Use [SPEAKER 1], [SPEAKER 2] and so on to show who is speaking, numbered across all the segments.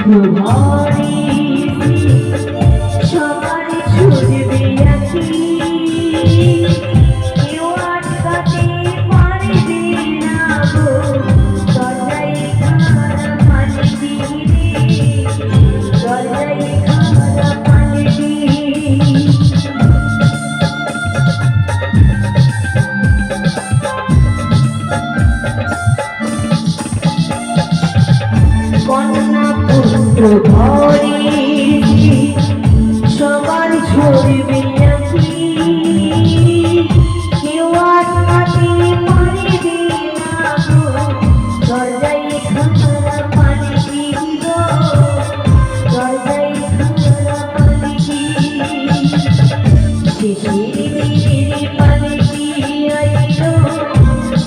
[SPEAKER 1] ঘরে সবার ছুটবে আছি কেউ আটকাতে পারবে না গো দরজায় খাড়া পালকি দরজায় খাড়া পালকি কন্যা পুত্র ঘরে সবার ঝরবে আছি কেউ আটকাতে পারবে না গো দরজায় খাড়া পালকি গো দরজায় খাড়া পালকি শেষের পালকি আইলো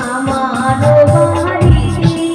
[SPEAKER 1] আমার বাড়িতে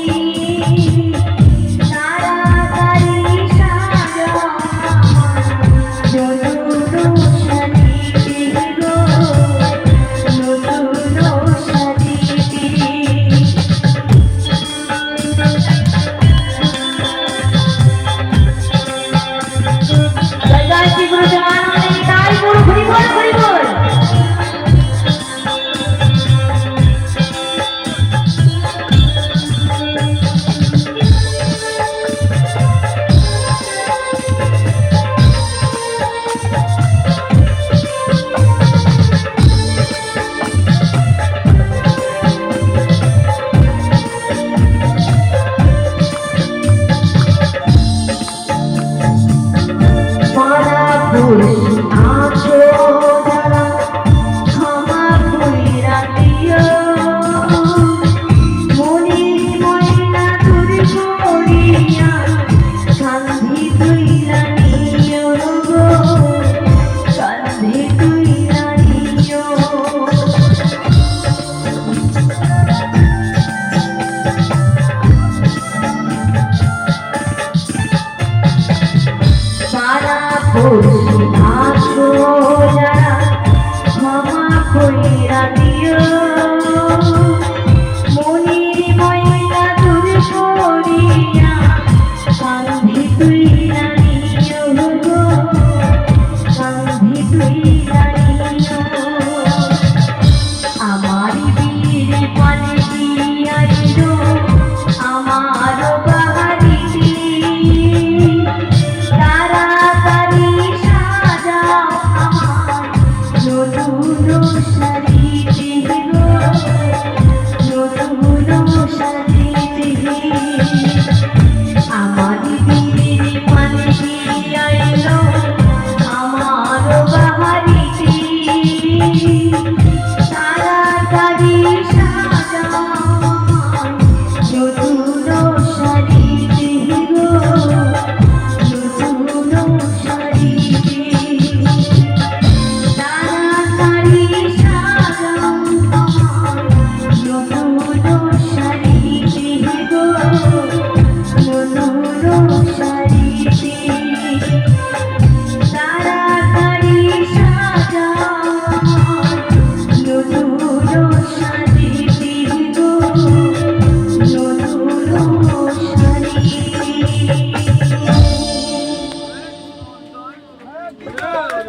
[SPEAKER 1] আছো যারা ক্ষমা কইরা দিও মনির ময়লা দূর করিয়া কান্ধে তুইলা নিও গো কান্ধে তুইলা নিও আমার বীর পালকি আইলো আমার বাড়িতে নতুন শাড়ি